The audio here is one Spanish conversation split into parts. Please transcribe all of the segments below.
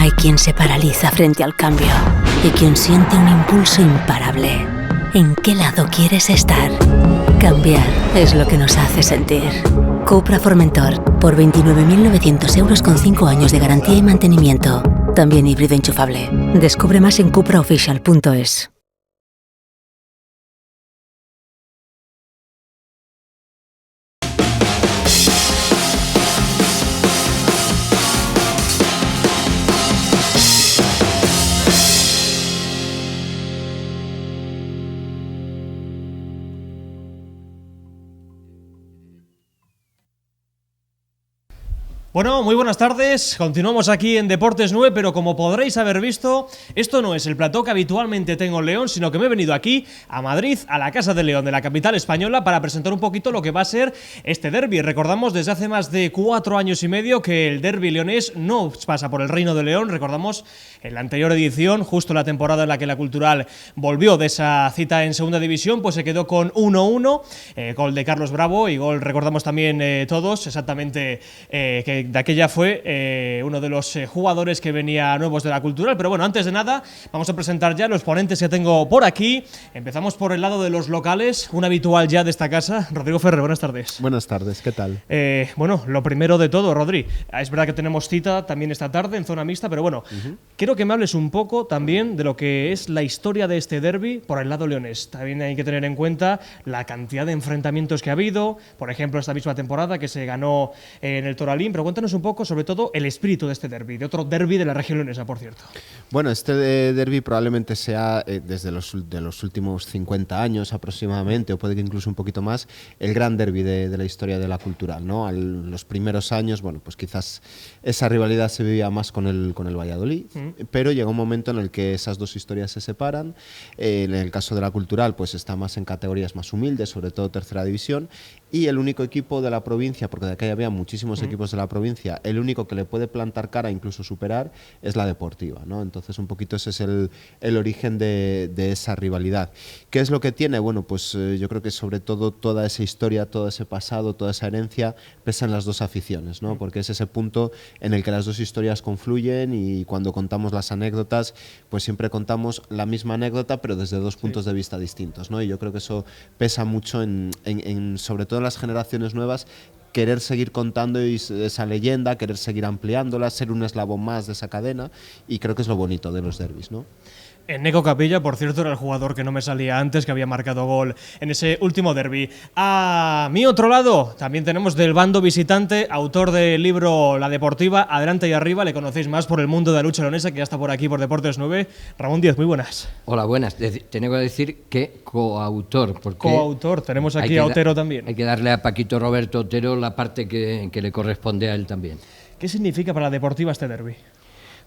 Hay quien se paraliza frente al cambio y quien siente un impulso imparable. ¿En qué lado quieres estar? Cambiar es lo que nos hace sentir. Cupra Formentor, por 29.900 euros con 5 años de garantía y mantenimiento. También híbrido enchufable. Descubre más en cupraofficial.es. Bueno, muy buenas tardes, continuamos aquí en Deportes 9, pero como podréis haber visto, esto no es el plató que habitualmente tengo en León, sino que me he venido aquí, a Madrid, a la Casa de León, de la capital española, para presentar un poquito lo que va a ser este derbi. Recordamos desde hace más de 4 años y medio que el derbi leonés no pasa por el Reino de León. Recordamos en la anterior edición, justo la temporada en la que la Cultural volvió de esa cita en segunda división, pues se quedó con 1-1, gol de Carlos Bravo y gol, recordamos también todos, exactamente que de aquella fue uno de los jugadores que venía nuevos de la Cultural. Pero bueno, antes de nada, vamos a presentar ya los ponentes que tengo por aquí. Empezamos por el lado de los locales, un habitual ya de esta casa, Rodrigo Ferrer, buenas tardes. Buenas tardes, ¿qué tal? Bueno, lo primero de todo, Rodri, es verdad que tenemos cita también esta tarde en zona mixta, pero bueno, quiero que me hables un poco también de lo que es la historia de este derbi por el lado leonés. También hay que tener en cuenta la cantidad de enfrentamientos que ha habido, por ejemplo, esta misma temporada que se ganó en el Toralín, pero cuéntanos un poco, sobre todo, el espíritu de este derbi, de otro derbi de la región leonesa, por cierto. Bueno, este derbi probablemente sea, desde los últimos 50 años aproximadamente, o puede que incluso un poquito más, el gran derbi de la historia de la Cultural, ¿no? Los primeros años, bueno, pues quizás esa rivalidad se vivía más con el Valladolid, pero llega un momento en el que esas dos historias se separan. En el caso de la Cultural, pues está más en categorías más humildes, sobre todo tercera división, y el único equipo de la provincia, porque de aquí había muchísimos equipos de la provincia, el único que le puede plantar cara, incluso superar, es la Deportiva, ¿no? Entonces un poquito ese es el origen de esa rivalidad. ¿Qué es lo que tiene? Bueno, pues yo creo que sobre todo toda esa historia, todo ese pasado, toda esa herencia pesa en las dos aficiones, ¿no? Porque es ese punto en el que las dos historias confluyen, y cuando contamos las anécdotas, pues siempre contamos la misma anécdota, pero desde dos puntos de vista distintos, ¿no? Y yo creo que eso pesa mucho en sobre todo en las generaciones nuevas, querer seguir contando esa leyenda, querer seguir ampliándola, ser un eslabón más de esa cadena, y creo que es lo bonito de los derbis, ¿no? Neco Capilla, por cierto, era el jugador que no me salía antes, que había marcado gol en ese último derbi. A mi otro lado también tenemos del bando visitante, autor del libro La Deportiva, Adelante y Arriba, le conocéis más por el mundo de la lucha leonesa, que ya está por aquí por Deportes 9. Ramón Díaz, muy buenas. Hola, buenas. Tengo que decir que coautor. Porque coautor, tenemos aquí a Otero también. Hay que darle a Paquito Roberto Otero la parte que le corresponde a él también. ¿Qué significa para la Deportiva este derbi?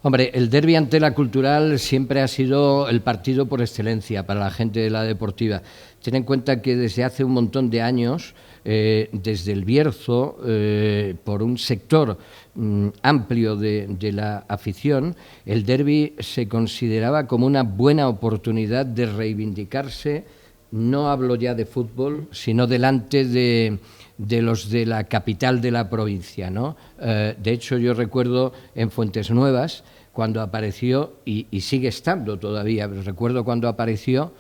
Hombre, el derbi ante la Cultural siempre ha sido el partido por excelencia para la gente de la Deportiva. Ten en cuenta que desde hace un montón de años, desde el Bierzo, por un sector amplio de la afición, el derbi se consideraba como una buena oportunidad de reivindicarse. No hablo ya de fútbol, sino delante de los de la capital de la provincia, ¿no? De hecho, yo recuerdo en Fuentes Nuevas, cuando apareció, y sigue estando todavía, pero recuerdo cuando apareció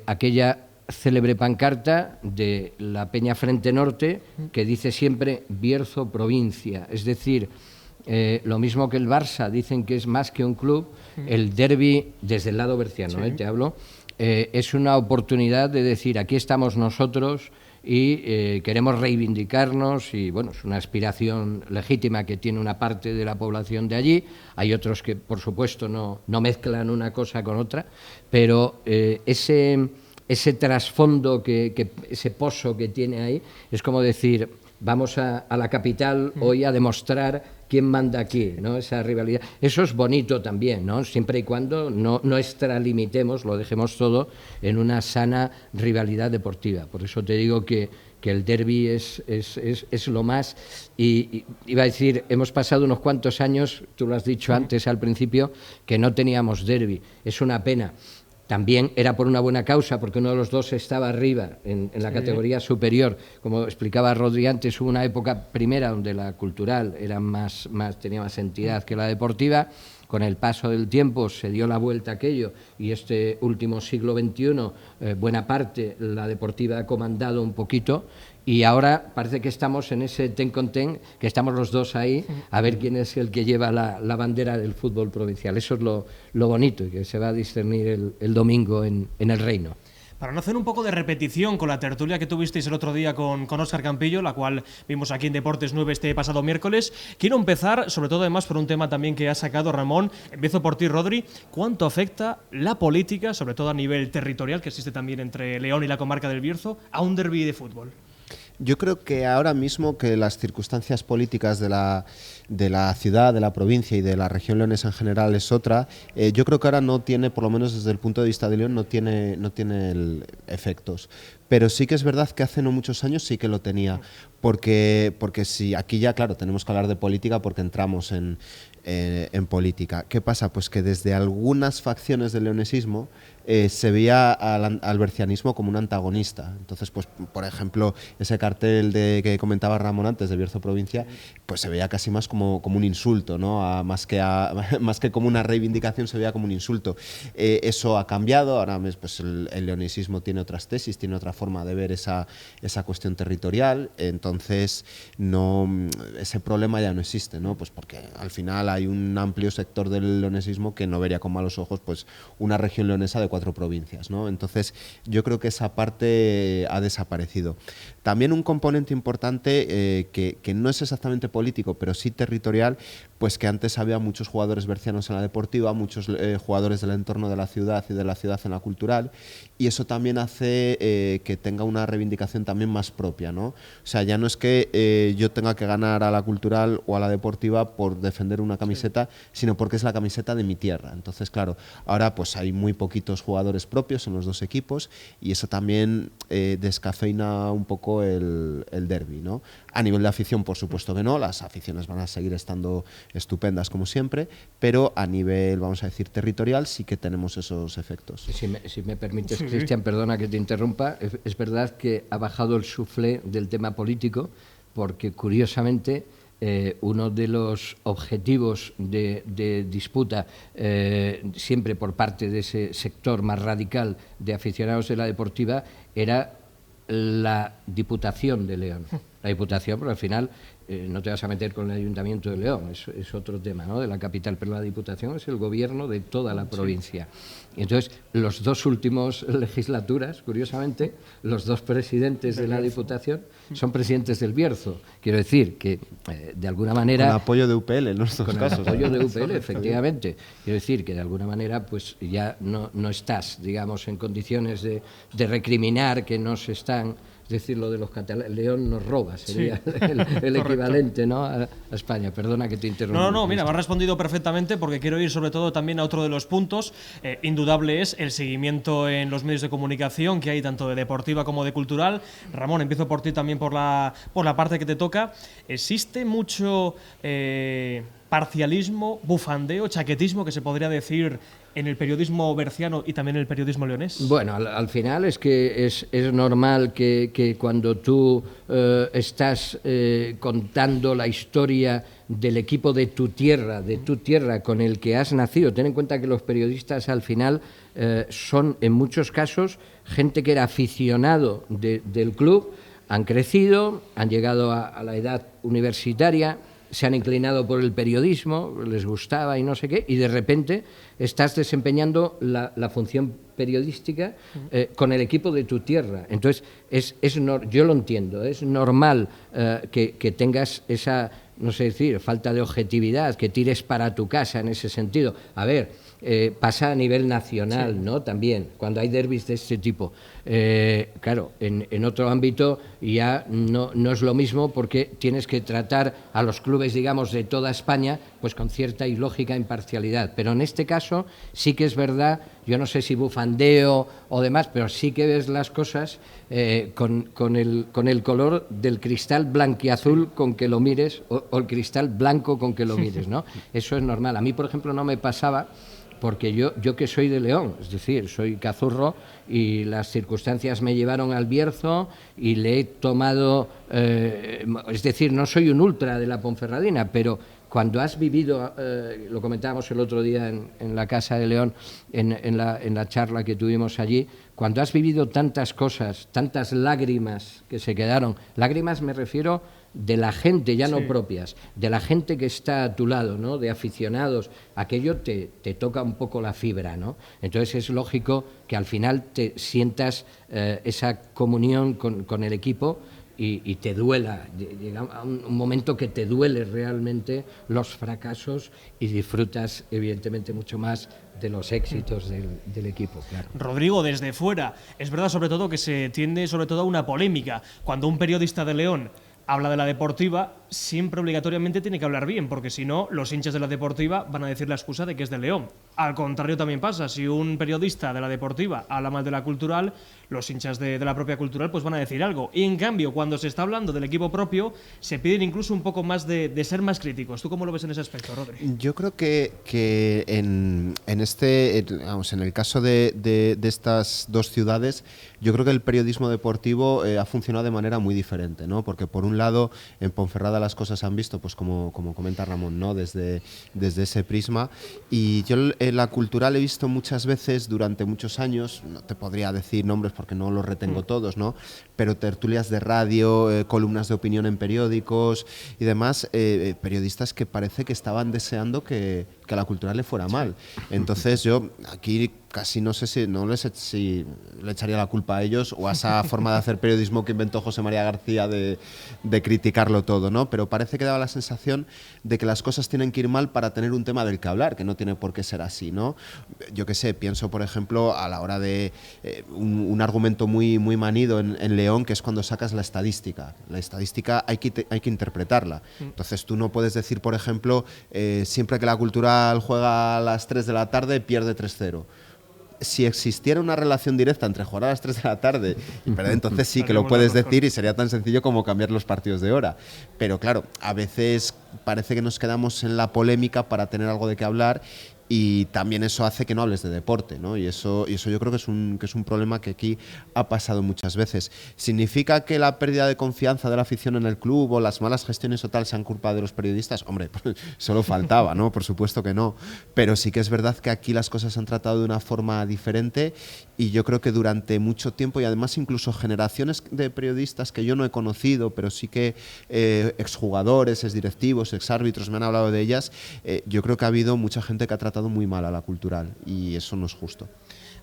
aquella célebre pancarta de la Peña Frente Norte, que dice siempre Bierzo provincia. Es decir, lo mismo que el Barça, dicen que es más que un club, el derbi, desde el lado berciano, te hablo, es una oportunidad de decir, aquí estamos nosotros, y queremos reivindicarnos, y bueno, es una aspiración legítima que tiene una parte de la población de allí. Hay otros que, por supuesto, no mezclan una cosa con otra, pero ese trasfondo, ese pozo que tiene ahí, es como decir, vamos a la capital hoy a demostrar quién manda aquí, ¿no? Esa rivalidad. Eso es bonito también, ¿no? Siempre y cuando no extralimitemos, lo dejemos todo en una sana rivalidad deportiva. Por eso te digo que el derbi es lo más. Y iba a decir, hemos pasado unos cuantos años, tú lo has dicho antes al principio, que no teníamos derbi. Es una pena. También era por una buena causa, porque uno de los dos estaba arriba, en la categoría superior. Como explicaba Rodri antes, hubo una época primera donde la Cultural era tenía más entidad que la Deportiva, con el paso del tiempo se dio la vuelta a aquello y este último siglo XXI, buena parte la deportiva ha comandado un poquito. Y ahora parece que estamos en ese ten con ten, que estamos los dos ahí, a ver quién es el que lleva la bandera del fútbol provincial. Eso es lo bonito y que se va a discernir el domingo en el Reino. Para no hacer un poco de repetición con la tertulia que tuvisteis el otro día con Óscar Campillo, la cual vimos aquí en Deportes 9 este pasado miércoles, quiero empezar, sobre todo además por un tema también que ha sacado Ramón. Empiezo por ti, Rodri. ¿Cuánto afecta la política, sobre todo a nivel territorial, que existe también entre León y la comarca del Bierzo, a un derbi de fútbol? Yo creo que ahora mismo que las circunstancias políticas de la ciudad, de la provincia y de la región leonesa en general es otra, yo creo que ahora no tiene, por lo menos desde el punto de vista de León, no tiene efectos. Pero sí que es verdad que hace no muchos años sí que lo tenía, porque si aquí ya, claro, tenemos que hablar de política porque entramos en política. ¿Qué pasa? Pues que desde algunas facciones del leonesismo se veía al bercianismo como un antagonista. Entonces, pues por ejemplo, ese cartel que comentaba Ramón antes de Bierzo Provincia, pues se veía casi más como un insulto, ¿no? Más que como una reivindicación, se veía como un insulto. Eso ha cambiado, ahora pues el leonesismo tiene otras tesis, tiene otra forma de ver esa cuestión territorial, entonces ese problema ya no existe, ¿no? Pues porque al final hay un amplio sector del leonesismo que no vería con malos ojos pues una región leonesa de 4 provincias, ¿no? Entonces yo creo que esa parte ha desaparecido. También un componente importante que no es exactamente político, pero sí territorial, pues que antes había muchos jugadores bercianos en la deportiva, muchos jugadores del entorno de la ciudad y de la ciudad en la cultural, y eso también hace que tenga una reivindicación también más propia, ¿no? O sea, ya no es que yo tenga que ganar a la cultural o a la deportiva por defender una camiseta, sino porque es la camiseta de mi tierra. Entonces, claro, ahora pues hay muy poquitos jugadores propios en los dos equipos y eso también descafeina un poco el derbi, ¿no? A nivel de afición, por supuesto que no, las aficiones van a seguir estando estupendas como siempre, pero a nivel, vamos a decir, territorial sí que tenemos esos efectos. Si me permites, Cristian, perdona que te interrumpa, es verdad que ha bajado el suflé del tema político porque curiosamente uno de los objetivos de disputa siempre por parte de ese sector más radical de aficionados de la deportiva era la Diputación de León. La Diputación, porque al final no te vas a meter con el Ayuntamiento de León, es otro tema, ¿no?, de la capital, pero la Diputación es el gobierno de toda la provincia. Y entonces, los dos últimos legislaturas, curiosamente, los dos presidentes de la Diputación son presidentes del Bierzo. Quiero decir que, de alguna manera... Con apoyo de UPL en nuestros casos. Con apoyo de UPL, efectivamente. Quiero decir que, de alguna manera, pues ya no estás, digamos, en condiciones de recriminar que no se están... Es decir, lo de los catalanes, León nos roba, sería el equivalente, ¿no?, a España. Perdona que te interrumpa. No, mira, me has respondido perfectamente porque quiero ir sobre todo también a otro de los puntos. Indudable es el seguimiento en los medios de comunicación que hay tanto de deportiva como de cultural. Ramón, empiezo por ti también por la parte que te toca. ¿Existe mucho parcialismo, bufandeo, chaquetismo que se podría decir en el periodismo berciano y también en el periodismo leonés? Bueno, al final es que es normal que cuando tú estás contando la historia del equipo de tu tierra con el que has nacido, ten en cuenta que los periodistas al final son en muchos casos gente que era aficionado del club, han crecido, han llegado a la edad universitaria, se han inclinado por el periodismo, les gustaba y no sé qué, y de repente estás desempeñando la función periodística con el equipo de tu tierra. Entonces, yo lo entiendo, es normal que tengas esa, no sé decir, falta de objetividad, que tires para tu casa en ese sentido. A ver, pasa a nivel nacional, sí, ¿no? También, cuando hay derbis de este tipo. Claro, en otro ámbito ya no es lo mismo porque tienes que tratar a los clubes, digamos, de toda España, pues con cierta y lógica imparcialidad. Pero en este caso sí que es verdad, yo no sé si bufandeo o demás, pero sí que ves las cosas con el color del cristal blanquiazul con que lo mires o el cristal blanco con que lo mires, ¿no? Eso es normal. A mí, por ejemplo, no me pasaba porque yo que soy de León, es decir, soy cazurro y las circunstancias me llevaron al Bierzo y le he tomado, es decir, no soy un ultra de la Ponferradina, pero cuando has vivido, lo comentábamos el otro día en la Casa de León, en la charla que tuvimos allí, cuando has vivido tantas cosas, tantas lágrimas que se quedaron, lágrimas me refiero de la gente, ya no propias, de la gente que está a tu lado, ¿no? De aficionados, aquello te toca un poco la fibra, ¿no? Entonces es lógico que al final te sientas esa comunión con el equipo y te duela, llega a un momento que te duele realmente los fracasos y disfrutas evidentemente mucho más de los éxitos del equipo, claro. Rodrigo, desde fuera, es verdad sobre todo que se tiende sobre todo a una polémica. Cuando un periodista de León habla de la Deportiva, siempre obligatoriamente tiene que hablar bien, porque si no, los hinchas de la Deportiva van a decir la excusa de que es de León. Al contrario también pasa, si un periodista de la Deportiva habla mal de la Cultural, los hinchas de la propia Cultural pues van a decir algo. Y en cambio, cuando se está hablando del equipo propio, se piden incluso un poco más de ser más críticos. ¿Tú cómo lo ves en ese aspecto, Rodri? Yo creo que en el caso de estas dos ciudades, yo creo que el periodismo deportivo ha funcionado de manera muy diferente, ¿no? Porque por un lado, en Ponferrada las cosas se han visto, pues como comenta Ramón, ¿no? Desde ese prisma. Y yo en la Cultural he visto muchas veces durante muchos años, no te podría decir nombres porque no los retengo todos, ¿no? Pero tertulias de radio, columnas de opinión en periódicos y demás, periodistas que parece que estaban deseando que a la Cultural le fuera mal. Entonces yo aquí casi no sé si le echaría la culpa a ellos o a esa forma de hacer periodismo que inventó José María García de criticarlo todo, ¿no? Pero parece que daba la sensación de que las cosas tienen que ir mal para tener un tema del que hablar, que no tiene por qué ser así, ¿no? Yo qué sé, pienso por ejemplo a la hora de un argumento muy manido en León, que es cuando sacas la estadística. La estadística hay que interpretarla. Entonces tú no puedes decir, por ejemplo, siempre que la Cultural juega a las 3 de la tarde pierde 3-0. Si existiera una relación directa entre jugar a las 3 de la tarde y perder, entonces sí que lo puedes decir y sería tan sencillo como cambiar los partidos de hora. Pero claro, a veces parece que nos quedamos en la polémica para tener algo de qué hablar y también eso hace que no hables de deporte, ¿no? Y eso yo creo que es un problema que aquí ha pasado muchas veces. ¿Significa que la pérdida de confianza de la afición en el club o las malas gestiones o tal sean culpa de los periodistas? Hombre, solo faltaba, ¿no? Por supuesto que no. Pero sí que es verdad que aquí las cosas se han tratado de una forma diferente y yo creo que durante mucho tiempo y además incluso generaciones de periodistas que yo no he conocido, pero sí que exjugadores, exdirectivos, exárbitros me han hablado de ellas, yo creo que ha habido mucha gente que ha tratado muy mal a la Cultural y eso no es justo.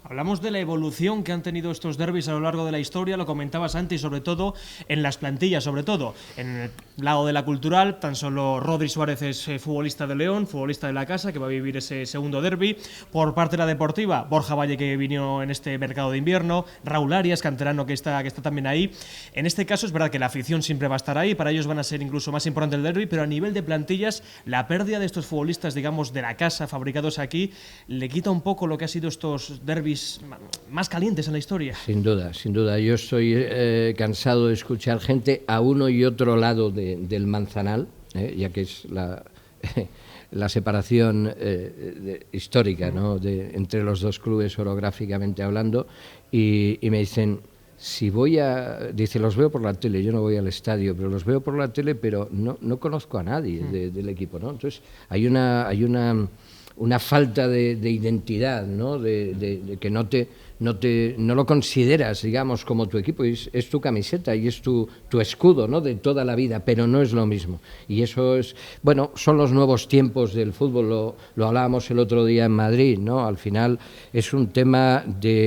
Hablamos de la evolución que han tenido estos derbis a lo largo de la historia, lo comentabas antes, y sobre todo en las plantillas, sobre todo en el lado de la Cultural. Tan solo Rodri Suárez es futbolista de León, futbolista de la casa, que va a vivir ese segundo derbi. Por parte de la Deportiva, Borja Valle, que vino en este mercado de invierno, Raúl Arias, canterano, que está también ahí. En este caso es verdad que la afición siempre va a estar ahí, para ellos van a ser incluso más importante el derbi, pero a nivel de plantillas, la pérdida de estos futbolistas, digamos, de la casa, fabricados aquí, le quita un poco lo que ha sido estos derbis más calientes en la historia. Sin duda, sin duda. Yo estoy cansado de escuchar gente a uno y otro lado del Manzanal, ya que es la separación histórica, ¿no? Entre los dos clubes orográficamente hablando, y me dicen, dice, los veo por la tele, yo no voy al estadio, pero los veo por la tele, pero no conozco a nadie del equipo, ¿no? Entonces hay una falta de identidad, ¿no? De que no lo consideras, digamos, como tu equipo, es tu camiseta y es tu escudo, ¿no? De toda la vida, pero no es lo mismo. Y eso es, bueno, son los nuevos tiempos del fútbol, lo hablábamos el otro día en Madrid, ¿no? Al final es un tema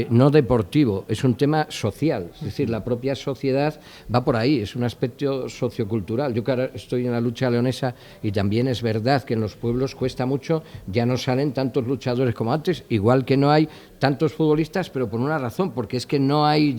no deportivo, es un tema social, es decir, la propia sociedad va por ahí, es un aspecto sociocultural. Yo que ahora estoy en la lucha leonesa y también es verdad que en los pueblos cuesta mucho, ya no salen tantos luchadores como antes, igual que no hay tantos futbolistas, pero por una razón, porque es que no hay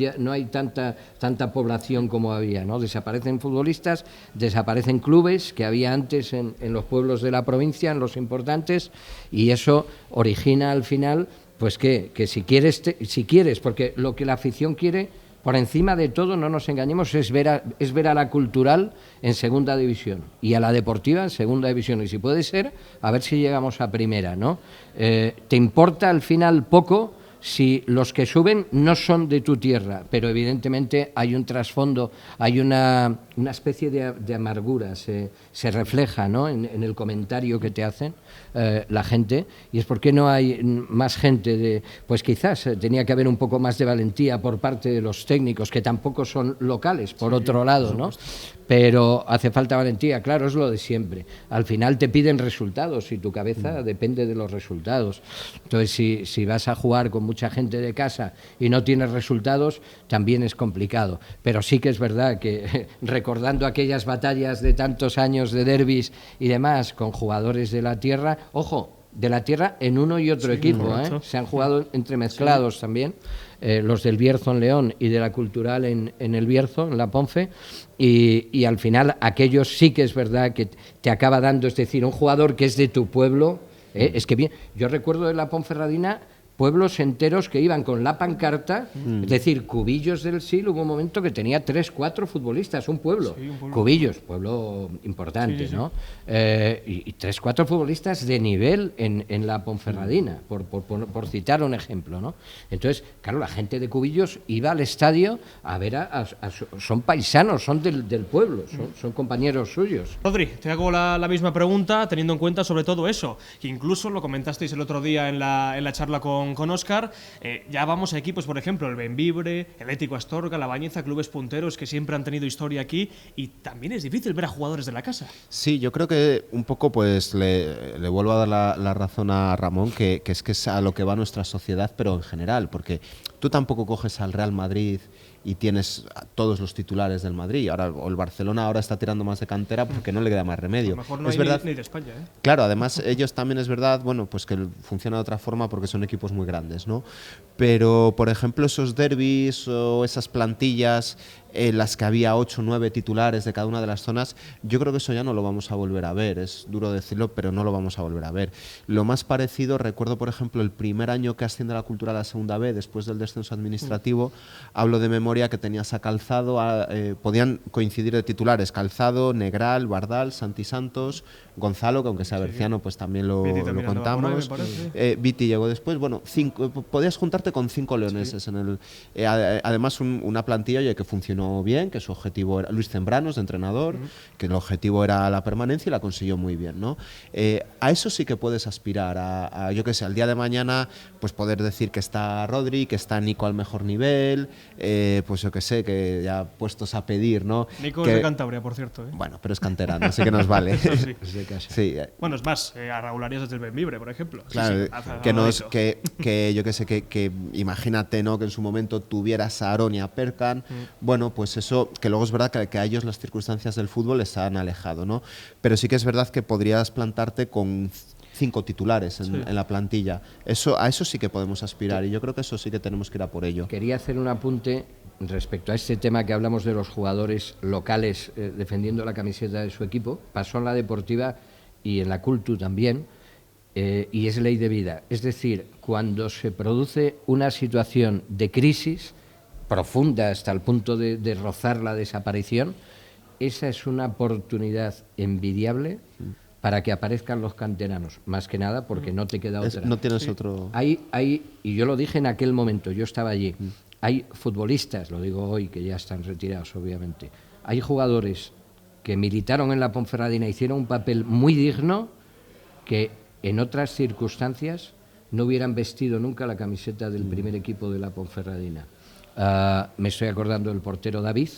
tanta población como había, ¿no? Desaparecen futbolistas, desaparecen clubes que había antes en los pueblos de la provincia, en los importantes, y eso origina al final, pues que si quieres, porque lo que la afición quiere, por encima de todo, no nos engañemos, es ver a la Cultural en segunda división y a la Deportiva en segunda división, y si puede ser, a ver si llegamos a primera, ¿no? Te importa al final poco si los que suben no son de tu tierra, pero evidentemente hay un trasfondo, hay una especie de amargura, se refleja, ¿no?, en el comentario que te hacen la gente, y es porque no hay más gente pues quizás tenía que haber un poco más de valentía por parte de los técnicos, que tampoco son locales, por otro lado, ¿no? Pero hace falta valentía, claro, es lo de siempre. Al final te piden resultados y tu cabeza depende de los resultados. Entonces, si vas a jugar con mucha gente de casa y no tienes resultados, también es complicado. Pero sí que es verdad que recordando aquellas batallas de tantos años de derbis y demás con jugadores de la tierra, ojo, de la tierra en uno y otro equipo, se han jugado entremezclados también, los del Bierzo en León y de la Cultural en el Bierzo, en la Ponfe, y al final aquellos sí que es verdad que te acaba dando, es decir, un jugador que es de tu pueblo, es que bien, yo recuerdo de la Ponferradina pueblos enteros que iban con la pancarta, es decir, Cubillos del Sil, hubo un momento que tenía 3, 4 futbolistas, un pueblo. Cubillos, pueblo importante, ¿no? Y 3, 4 futbolistas de nivel en la Ponferradina, por citar un ejemplo, ¿no? Entonces, claro, la gente de Cubillos iba al estadio a ver son paisanos, son del pueblo, son compañeros suyos. Rodri, te hago la misma pregunta, teniendo en cuenta sobre todo eso, que incluso lo comentasteis el otro día en la charla con Óscar, ya vamos a equipos, por ejemplo, el Bembibre, el Ético Astorga, la Bañeza, clubes punteros que siempre han tenido historia aquí, y también es difícil ver a jugadores de la casa. Sí, yo creo que un poco pues le vuelvo a dar la razón a Ramón, que es a lo que va nuestra sociedad, pero en general, porque tú tampoco coges al Real Madrid y tienes a todos los titulares del Madrid. Ahora, o el Barcelona ahora está tirando más de cantera porque no le queda más remedio. A lo mejor no es hay verdad, ni de España, ¿eh? Claro, además ellos también es verdad, bueno, pues que funciona de otra forma porque son equipos muy grandes, ¿no? Pero, por ejemplo, esos derbis o esas plantillas en las que había 8 o 9 titulares de cada una de las zonas, yo creo que eso ya no lo vamos a volver a ver. Es duro decirlo, pero no lo vamos a volver a ver. Lo más parecido, recuerdo, por ejemplo, el primer año que asciende la Cultural a la segunda B, después del descenso administrativo, hablo de memoria que tenías a Calzado, podían coincidir de titulares, Calzado, Negral, Bardal, Santi Santos, Gonzalo, que aunque sea berciano, pues también lo contamos. Viti llegó después. Bueno, podías juntarte con 5 leoneses en el. Además, una plantilla que funcionó bien, que su objetivo era Luis Zembranos, de entrenador, que el objetivo era la permanencia y la consiguió muy bien, ¿no? A eso sí que puedes aspirar, a yo qué sé, al día de mañana, pues poder decir que está Rodri, que está Nico al mejor nivel, pues yo qué sé, que ya puestos a pedir, ¿no? Nico es de Cantabria, por cierto, ¿eh? Bueno, pero es canterano, así que nos vale. Eso sí. Es de casa. Sí. Bueno, es más, a Raúl Arias desde el Bembibre, por ejemplo. Claro, sí, que yo qué sé, que imagínate, ¿no?, que en su momento tuvieras a Aaron y a Perkan, bueno, pues eso, que luego es verdad que a ellos las circunstancias del fútbol les han alejado, ¿no? Pero sí que es verdad que podrías plantarte con 5 titulares en la plantilla. A eso sí que podemos aspirar, y yo creo que eso sí que tenemos que ir a por ello. Quería hacer un apunte respecto a este tema que hablamos de los jugadores locales defendiendo la camiseta de su equipo. Pasó en la Deportiva y en la Cultu también, y es ley de vida. Es decir, cuando se produce una situación de crisis profunda hasta el punto de rozar la desaparición, esa es una oportunidad envidiable para que aparezcan los canteranos, más que nada porque no te queda otra. No tienes otro. Y yo lo dije en aquel momento, yo estaba allí, hay futbolistas, lo digo hoy, que ya están retirados obviamente, hay jugadores que militaron en la Ponferradina, hicieron un papel muy digno, que en otras circunstancias no hubieran vestido nunca la camiseta del primer equipo de la Ponferradina. Me estoy acordando del portero David,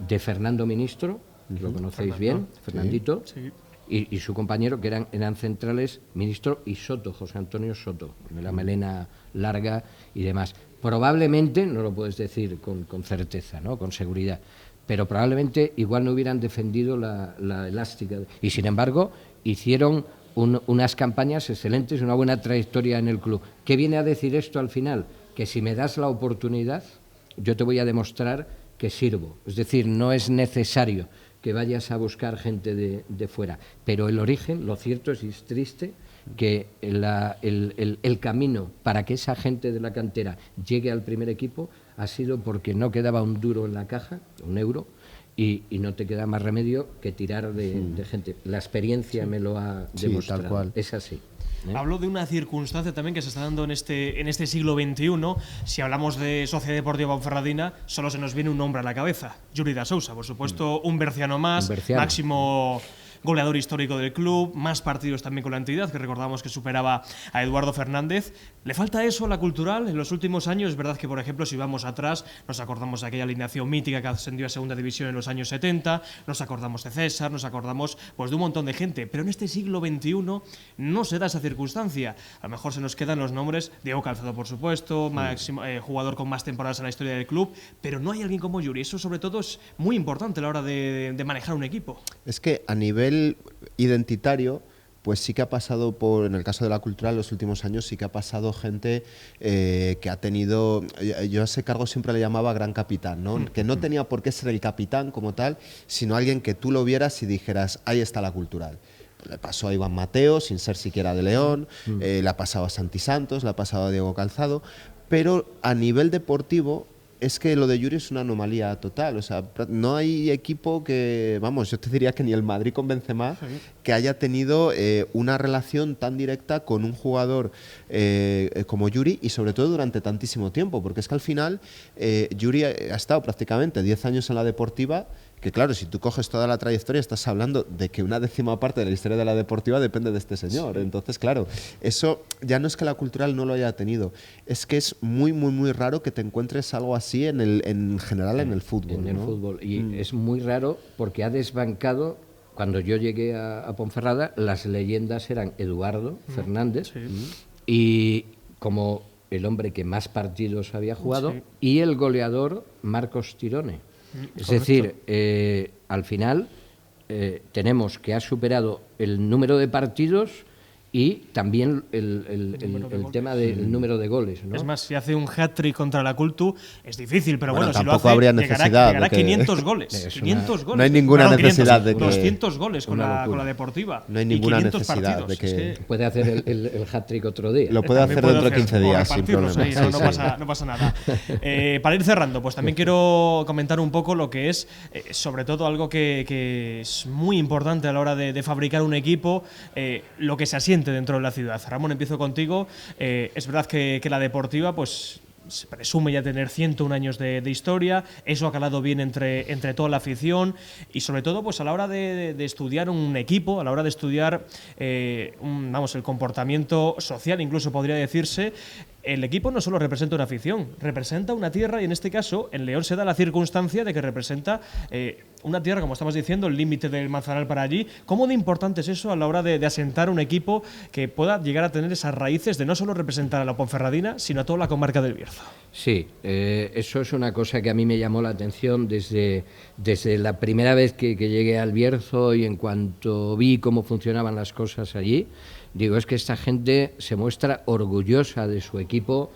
de Fernando Ministro, lo conocéis bien, Fernandito, y su compañero, que eran centrales, Ministro y Soto, José Antonio Soto, de la melena larga y demás. Probablemente, no lo puedes decir con certeza, ¿no?, con seguridad, pero probablemente igual no hubieran defendido la elástica. Y sin embargo, hicieron unas campañas excelentes, una buena trayectoria en el club. ¿Qué viene a decir esto al final? Que si me das la oportunidad, yo te voy a demostrar que sirvo. Es decir, no es necesario que vayas a buscar gente de fuera. Pero el origen, lo cierto es, y es triste, que el camino para que esa gente de la cantera llegue al primer equipo ha sido porque no quedaba un duro en la caja, un euro, y no te queda más remedio que tirar de gente. La experiencia me lo ha demostrado. Tal cual. Es así. Hablo de una circunstancia también que se está dando en este siglo XXI. Si hablamos de Sociedad Deportiva Ponferradina, solo se nos viene un nombre a la cabeza, Yuri da Sousa, por supuesto, un berciano más, máximo goleador histórico del club, más partidos también con la entidad, que recordamos que superaba a Eduardo Fernández. ¿Le falta eso a la Cultural en los últimos años? Es verdad que, por ejemplo, si vamos atrás, nos acordamos de aquella alineación mítica que ascendió a segunda división en los años 70, nos acordamos de César, nos acordamos pues de un montón de gente, pero en este siglo XXI no se da esa circunstancia. A lo mejor se nos quedan los nombres, Diego Calzado, por supuesto, jugador con más temporadas en la historia del club, pero no hay alguien como Yuri. Eso, sobre todo, es muy importante a la hora de manejar un equipo. Es que a nivel identitario, pues sí que ha pasado en el caso de la Cultural, en los últimos años sí que ha pasado gente que ha tenido, yo a ese cargo siempre le llamaba gran capitán, ¿no? Que no tenía por qué ser el capitán como tal, sino alguien que tú lo vieras y dijeras, ahí está la Cultural. Le pasó a Iván Mateo, sin ser siquiera de León, le ha pasado a Santi Santos, le ha pasado a Diego Calzado, pero a nivel deportivo es que lo de Yuri es una anomalía total. O sea, no hay equipo que, vamos, yo te diría que ni el Madrid con Benzema, que haya tenido una relación tan directa con un jugador como Yuri, y sobre todo durante tantísimo tiempo, porque es que al final Yuri ha estado prácticamente 10 años en la Deportiva, que claro, si tú coges toda la trayectoria estás hablando de que una décima parte de la historia de la Deportiva depende de este señor. Entonces, claro, eso ya no es que la Cultural no lo haya tenido, es que es muy, muy, muy raro que te encuentres algo así en general en el fútbol. En el fútbol. Y es muy raro porque ha desbancado, cuando yo llegué a Ponferrada, las leyendas eran Eduardo Fernández y como el hombre que más partidos había jugado y el goleador Marcos Tirone. Es decir, al final tenemos que ha superado el número de partidos y también el tema del número de goles, ¿no? Es más, si hace un hat-trick contra la Cultu, es difícil, pero bueno, si lo tampoco hace, habría necesidad llegará a 500 goles. 500 goles. No hay ninguna necesidad de que 200 goles con la Deportiva. No hay ninguna y 500 necesidad partidos. de que puede hacer el hat-trick otro día. Lo puede hacer dentro de 15 días sin problema. Ahí, no pasa nada. Para ir cerrando, pues también quiero comentar un poco lo que es, sobre todo algo que es muy importante a la hora de fabricar un equipo, lo que se asiente dentro de la ciudad. Ramón, empiezo contigo. Es verdad que la Deportiva pues se presume ya tener 101 años de historia, eso ha calado bien entre toda la afición y sobre todo pues a la hora de estudiar un equipo, a la hora de estudiar el comportamiento social, incluso podría decirse. El equipo no solo representa una afición, representa una tierra y en este caso en León se da la circunstancia de que representa una tierra, como estamos diciendo, el límite del Manzanares para allí. ¿Cómo de importante es eso a la hora de asentar un equipo que pueda llegar a tener esas raíces de no solo representar a la Ponferradina, sino a toda la comarca del Bierzo? Sí, eso es una cosa que a mí me llamó la atención desde la primera vez que llegué al Bierzo y en cuanto vi cómo funcionaban las cosas allí. Digo, es que esta gente se muestra orgullosa de su equipo.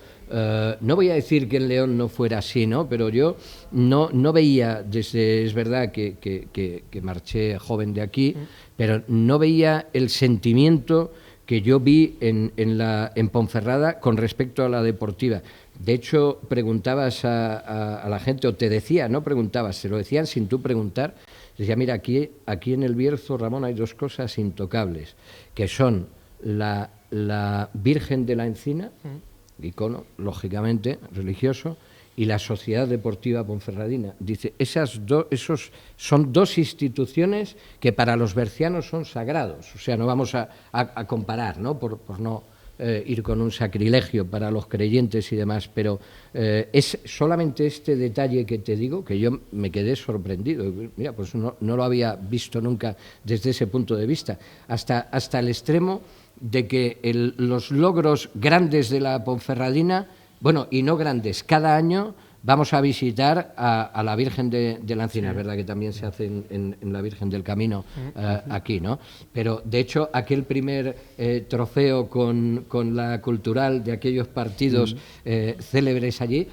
No voy a decir que en León no fuera así, ¿no? Pero yo no veía, es verdad que marché joven de aquí, pero no veía el sentimiento que yo vi en Ponferrada con respecto a la Deportiva. De hecho, preguntabas a la gente, o te decía, no preguntabas, se lo decían sin tú preguntar. Decía, mira, aquí en el Bierzo, Ramón, hay dos cosas intocables, que son la Virgen de la Encina, icono, lógicamente, religioso, y la Sociedad Deportiva Ponferradina. Dice, esos son dos instituciones que para los bercianos son sagrados. O sea, no vamos a comparar, ¿no? Por no ir con un sacrilegio para los creyentes y demás, pero es solamente este detalle que te digo que yo me quedé sorprendido. Mira, pues no lo había visto nunca desde ese punto de vista, hasta el extremo de que los logros grandes de la Ponferradina, bueno, y no grandes, cada año vamos a visitar a la Virgen de la Encina, es verdad que también se hace en la Virgen del Camino aquí, ¿no? Pero, de hecho, aquel primer trofeo con la Cultural de aquellos partidos célebres allí,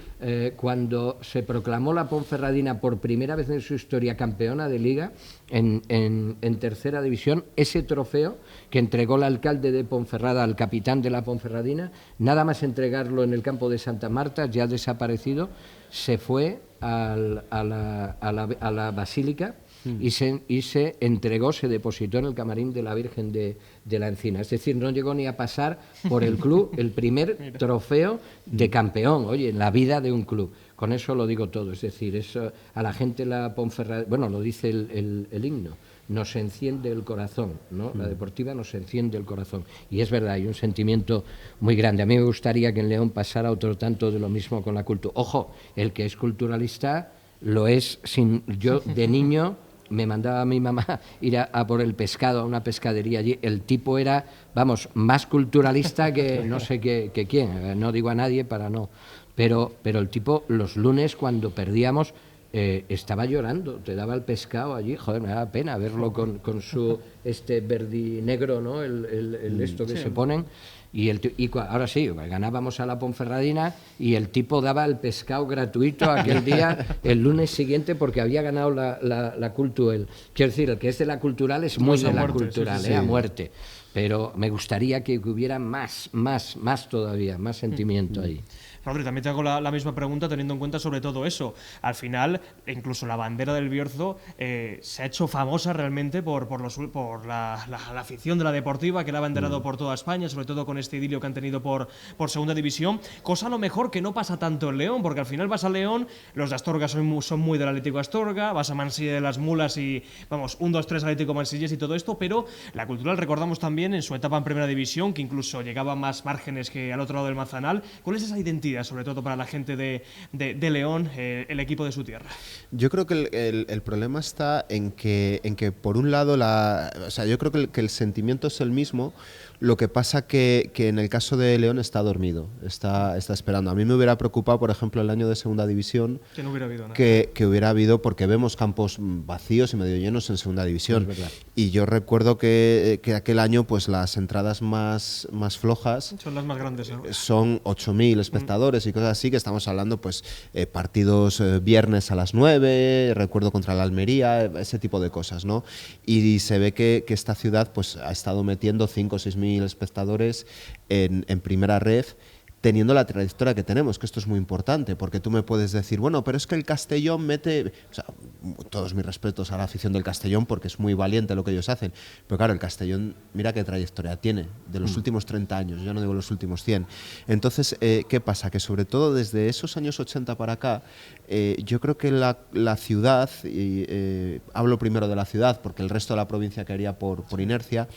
cuando se proclamó la Ponferradina por primera vez en su historia campeona de Liga, en tercera división, ese trofeo que entregó el alcalde de Ponferrada al capitán de la Ponferradina, nada más entregarlo en el campo de Santa Marta, ya desaparecido, se fue a la Basílica y se entregó, se depositó en el camarín de la Virgen de la Encina. Es decir, no llegó ni a pasar por el club el primer trofeo de campeón, oye, en la vida de un club. Con eso lo digo todo, es decir, eso a la gente la Ponferradina, bueno, lo dice el himno, nos enciende el corazón, ¿no? La Deportiva nos enciende el corazón. Y es verdad, hay un sentimiento muy grande. A mí me gustaría que en León pasara otro tanto de lo mismo con la cultura. Ojo, el que es culturalista lo es sin... Yo, de niño, me mandaba a mi mamá ir a por el pescado a una pescadería allí. El tipo era, vamos, más culturalista que no sé que quién. No digo a nadie para no... Pero el tipo, los lunes, cuando perdíamos... estaba llorando, te daba el pescado allí, joder, me daba pena verlo con su verdinegro, ¿no? El esto que se ponen, ahora sí, ganábamos a la Ponferradina y el tipo daba el pescado gratuito aquel día, el lunes siguiente, porque había ganado la Cultural. Quiero decir, el que es de la Cultural es muy de la Cultural, a muerte. Pero me gustaría que hubiera más todavía, más sentimiento ahí. Rodri, también te hago la misma pregunta teniendo en cuenta sobre todo eso. Al final, incluso la bandera del Bierzo se ha hecho famosa realmente por la afición de la Deportiva, que la ha abanderado por toda España, sobre todo con este idilio que han tenido por segunda división. Cosa a lo mejor que no pasa tanto en León, porque al final vas a León, los de Astorga son muy del Atlético Astorga, vas a Mansilla de las Mulas y, vamos, 1-2-3 Atlético Mansillés y todo esto, pero la Cultural recordamos también en su etapa en Primera División, que incluso llegaba a más márgenes que al otro lado del Manzanal. ¿Cuál es esa identidad, sobre todo para la gente de León, el equipo de su tierra? Yo creo que el problema está en que por un lado, yo creo que el sentimiento es el mismo, lo que pasa que en el caso de León está dormido, está esperando. A mí me hubiera preocupado, por ejemplo, el año de Segunda División, que no hubiera habido nada. Que hubiera habido, porque vemos campos vacíos y medio llenos en Segunda División. Y yo recuerdo que aquel año, pues las entradas más flojas son las más grandes, ¿no? Son 8.000 espectadores y cosas así, que estamos hablando, pues, partidos viernes a las 9, recuerdo contra la Almería, ese tipo de cosas, ¿no? Y se ve que esta ciudad, pues, ha estado metiendo 5 o 6.000 espectadores en primera red, teniendo la trayectoria que tenemos, que esto es muy importante, porque tú me puedes decir, bueno, pero es que el Castellón mete... O sea, todos mis respetos a la afición del Castellón, porque es muy valiente lo que ellos hacen, pero claro, el Castellón, mira qué trayectoria tiene, de los últimos 30 años, yo no digo los últimos 100. Entonces, ¿qué pasa? Que sobre todo desde esos años 80 para acá, yo creo que la ciudad, y hablo primero de la ciudad, porque el resto de la provincia caería por inercia,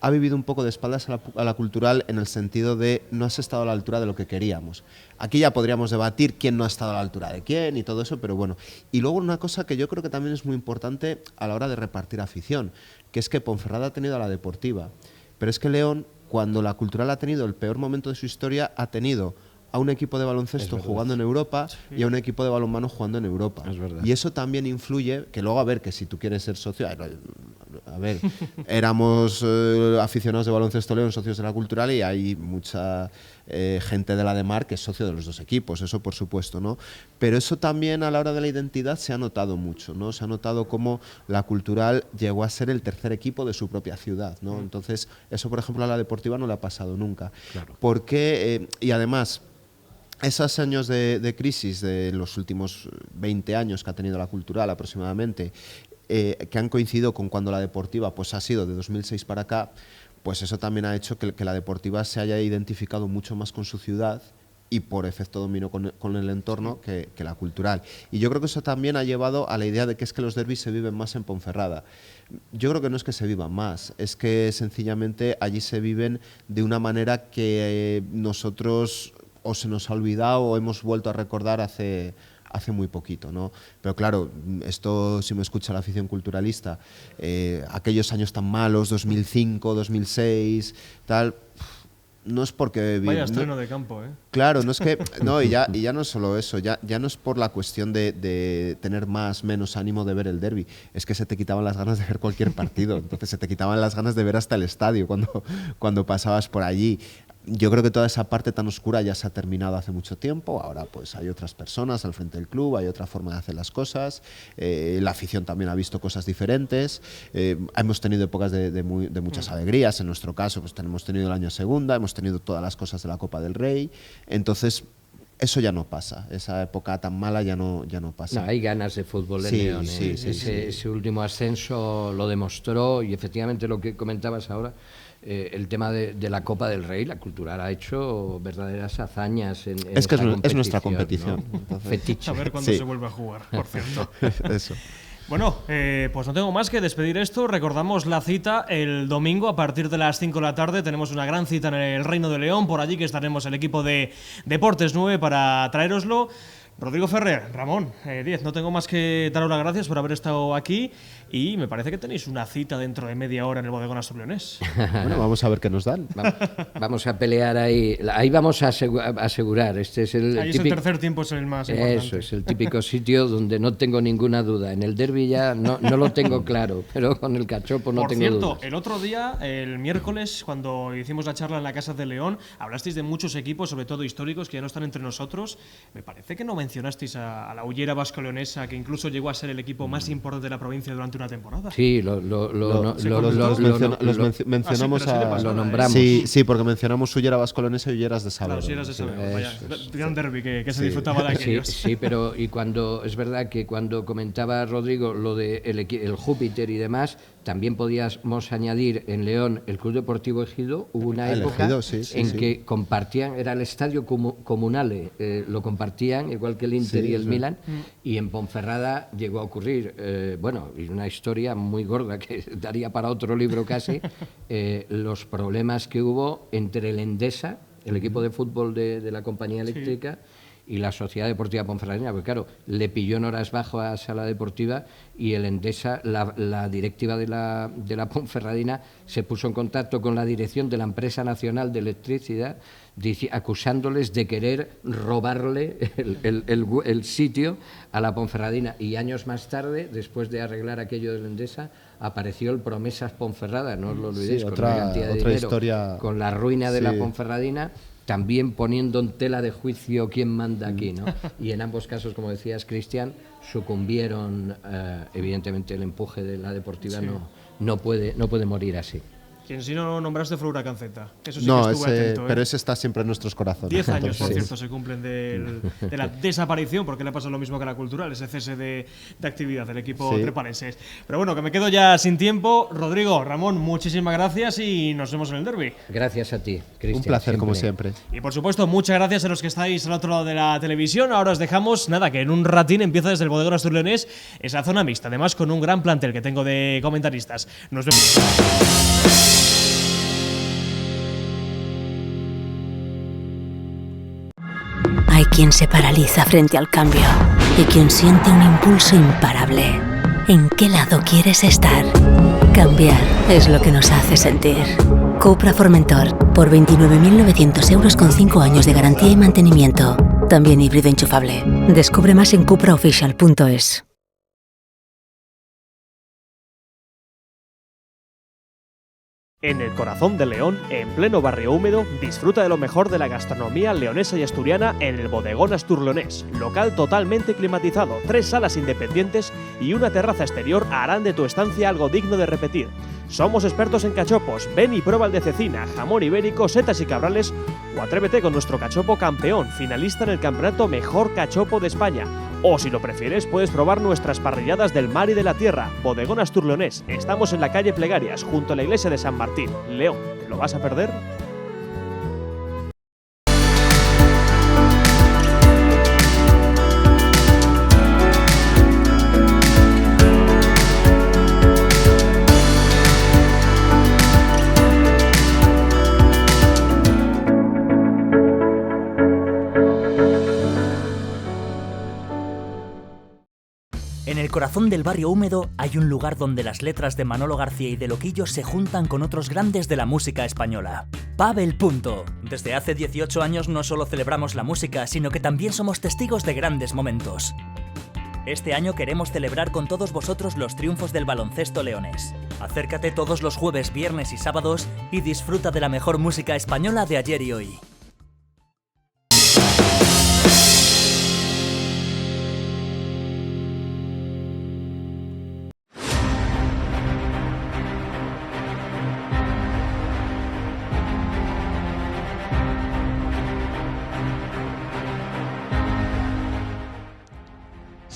ha vivido un poco de espaldas a la Cultural, en el sentido de no has estado a la altura de lo que queríamos. Aquí ya podríamos debatir quién no ha estado a la altura de quién y todo eso, pero bueno. Y luego una cosa que yo creo que también es muy importante a la hora de repartir afición, que es que Ponferrada ha tenido a la Deportiva, pero es que León, cuando la Cultural ha tenido el peor momento de su historia, ha tenido a un equipo de baloncesto jugando en Europa y a un equipo de balonmano jugando en Europa. Y eso también influye, que luego, a ver, que si tú quieres ser socio... A ver, éramos aficionados de baloncesto León, socios de la Cultural, y hay mucha gente de la de Mar que es socio de los dos equipos, eso por supuesto, ¿no? Pero eso también a la hora de la identidad se ha notado mucho, ¿no? Se ha notado cómo la Cultural llegó a ser el tercer equipo de su propia ciudad, ¿no? Entonces, eso, por ejemplo, a la Deportiva no le ha pasado nunca. Claro. Porque, y además... Esos años de crisis de los últimos 20 años que ha tenido la Cultural aproximadamente, que han coincidido con cuando la Deportiva pues ha sido de 2006 para acá, pues eso también ha hecho que la Deportiva se haya identificado mucho más con su ciudad y por efecto dominó con el entorno que la Cultural. Y yo creo que eso también ha llevado a la idea de que es que los derbis se viven más en Ponferrada. Yo creo que no es que se vivan más, es que sencillamente allí se viven de una manera que nosotros... o se nos ha olvidado o hemos vuelto a recordar hace muy poquito, ¿no? Pero claro, esto, si me escucha la afición culturalista, aquellos años tan malos, 2005, 2006, tal... No es porque... Vaya estreno de campo, ¿eh? Claro, no es que... No, y ya no solo eso, ya no es por la cuestión de tener menos ánimo de ver el derbi, es que se te quitaban las ganas de ver cualquier partido, entonces se te quitaban las ganas de ver hasta el estadio cuando pasabas por allí. Yo creo que toda esa parte tan oscura ya se ha terminado hace mucho tiempo. Ahora pues hay otras personas al frente del club, hay otra forma de hacer las cosas. La afición también ha visto cosas diferentes. Hemos tenido épocas de muchas alegrías. En nuestro caso pues hemos tenido el año segunda, hemos tenido todas las cosas de la Copa del Rey. Entonces eso ya no pasa, esa época tan mala ya no pasa. No, hay ganas de fútbol en León. Ese último ascenso lo demostró, y efectivamente lo que comentabas ahora, el tema de la Copa del Rey, la Cultural ha hecho verdaderas hazañas en es que es nuestra competición. ¿no? Fetiche. A ver cuándo se vuelve a jugar, por cierto. Eso. Bueno, pues no tengo más que despedir esto. Recordamos la cita el domingo a partir de las 5 de la tarde. Tenemos una gran cita en el Reino de León, por allí que estaremos el equipo de Deportes 9 para traéroslo. Rodrigo Ferrer, Ramón, 10, no tengo más que daros las gracias por haber estado aquí, y me parece que tenéis una cita dentro de media hora en el Bodegón Asturleonés. Bueno, vamos a ver qué nos dan. Vamos a pelear ahí vamos a asegurar. Este es el ahí típico, es el tercer tiempo, es el más importante. Eso es el típico sitio donde no tengo ninguna duda. En el derbi ya no lo tengo claro, pero con el cachopo no tengo dudas. Por cierto, el otro día, el miércoles, cuando hicimos la charla en la Casa de León, hablasteis de muchos equipos, sobre todo históricos, que ya no están entre nosotros. Me parece que no mencionasteis a la Ullera Vasco-Leonesa, que incluso llegó a ser el equipo más importante de la provincia durante una temporada. Sí, mencionamos lo nombramos. Sí, porque mencionamos Ullera Vasco-Leonesa y Ulleras de Sabero. Claro, Ulleras de Sabero, vaya, gran derbi que se disfrutaba de aquellos. Sí, pero y cuando es verdad que cuando comentaba Rodrigo lo de el Júpiter y demás, también podíamos añadir en León el Club Deportivo Ejido. Hubo una época en que compartían, era el estadio comunale, lo compartían, igual que el Inter y el Milan, y en Ponferrada llegó a ocurrir, y una historia muy gorda que daría para otro libro casi, los problemas que hubo entre el Endesa, el equipo de fútbol de la compañía eléctrica, y la Sociedad Deportiva Ponferradina, porque claro, le pilló en horas bajas a la Deportiva, y el Endesa, la directiva de la Ponferradina, se puso en contacto con la dirección de la Empresa Nacional de Electricidad, acusándoles de querer robarle el sitio a la Ponferradina. Y años más tarde, después de arreglar aquello del Endesa, apareció el Promesas Ponferrada, no os lo olvidéis, con una cantidad de dinero, historia, con la ruina de la Ponferradina, también poniendo en tela de juicio quién manda aquí, ¿no? Y en ambos casos, como decías, Cristian, sucumbieron. Evidentemente el empuje de la Deportiva no puede morir así. Quien sí no nombraste fue Huracán Z. Eso sí no, que estuve atento, pero ese está siempre en nuestros corazones. 10 años, por cierto, se cumplen de la desaparición, porque le pasa lo mismo que a la Cultural, ese cese de actividad del equipo treparenses. Pero bueno, que me quedo ya sin tiempo. Rodrigo, Ramón, muchísimas gracias y nos vemos en el derbi. Gracias a ti, Cristian. Un placer, como siempre. Y por supuesto, muchas gracias a los que estáis al otro lado de la televisión. Ahora os dejamos, que en un ratín empieza desde el Bodegón Asturleonés esa zona mixta, además con un gran plantel que tengo de comentaristas. Nos vemos. Hay quien se paraliza frente al cambio y quien siente un impulso imparable. ¿En qué lado quieres estar? Cambiar es lo que nos hace sentir. Cupra Formentor, por 29.900 euros con 5 años de garantía y mantenimiento. También híbrido enchufable. Descubre más en cupraofficial.es. En el corazón de León, en pleno barrio húmedo, disfruta de lo mejor de la gastronomía leonesa y asturiana en el Bodegón Asturleonés. Local totalmente climatizado, 3 salas independientes y una terraza exterior harán de tu estancia algo digno de repetir. Somos expertos en cachopos, ven y prueba el de cecina, jamón ibérico, setas y cabrales, o atrévete con nuestro cachopo campeón, finalista en el campeonato Mejor Cachopo de España. O si lo prefieres, puedes probar nuestras parrilladas del mar y de la tierra. Bodegón Asturleonés, estamos en la calle Plegarias, junto a la iglesia de San Martín. León, ¿te lo vas a perder? En el corazón del barrio húmedo hay un lugar donde las letras de Manolo García y de Loquillo se juntan con otros grandes de la música española. Pub El Punto. Desde hace 18 años no solo celebramos la música, sino que también somos testigos de grandes momentos. Este año queremos celebrar con todos vosotros los triunfos del baloncesto leonés. Acércate todos los jueves, viernes y sábados y disfruta de la mejor música española de ayer y hoy.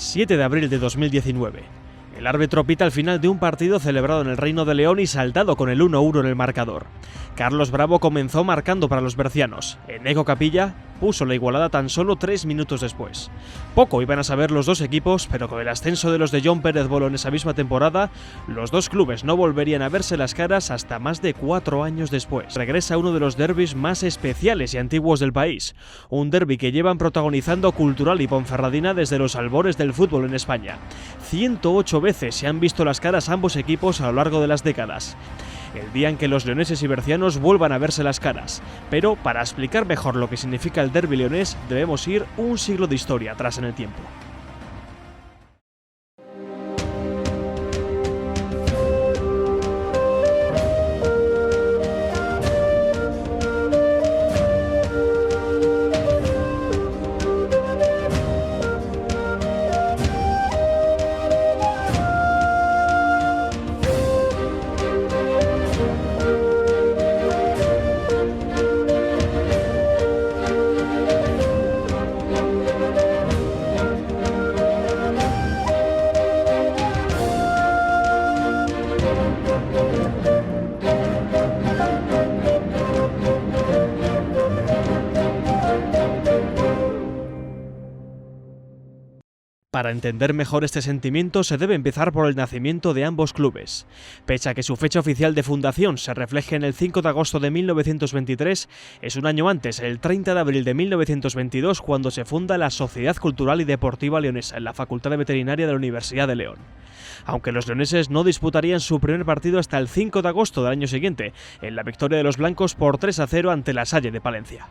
7 de abril de 2019. El árbitro pita el final de un partido celebrado en el Reino de León y saltado con el 1-1 en el marcador. Carlos Bravo comenzó marcando para los bercianos. Eneco Capilla puso la igualada tan solo 3 minutos después. Poco iban a saber los dos equipos, pero con el ascenso de los de John Pérez Bolo en esa misma temporada, los dos clubes no volverían a verse las caras hasta más de 4 años después. Regresa uno de los derbis más especiales y antiguos del país, un derbi que llevan protagonizando Cultural y Ponferradina desde los albores del fútbol en España. 108 veces se han visto las caras ambos equipos a lo largo de las décadas. El día en que los leoneses y bercianos vuelvan a verse las caras. Pero para explicar mejor lo que significa el derbi leonés, debemos ir un siglo de historia atrás en el tiempo. Para entender mejor este sentimiento se debe empezar por el nacimiento de ambos clubes. Pese a que su fecha oficial de fundación se refleje en el 5 de agosto de 1923, es un año antes, el 30 de abril de 1922, cuando se funda la Sociedad Cultural y Deportiva Leonesa en la Facultad de Veterinaria de la Universidad de León. Aunque los leoneses no disputarían su primer partido hasta el 5 de agosto del año siguiente, en la victoria de los blancos por 3-0 ante la Salle de Palencia.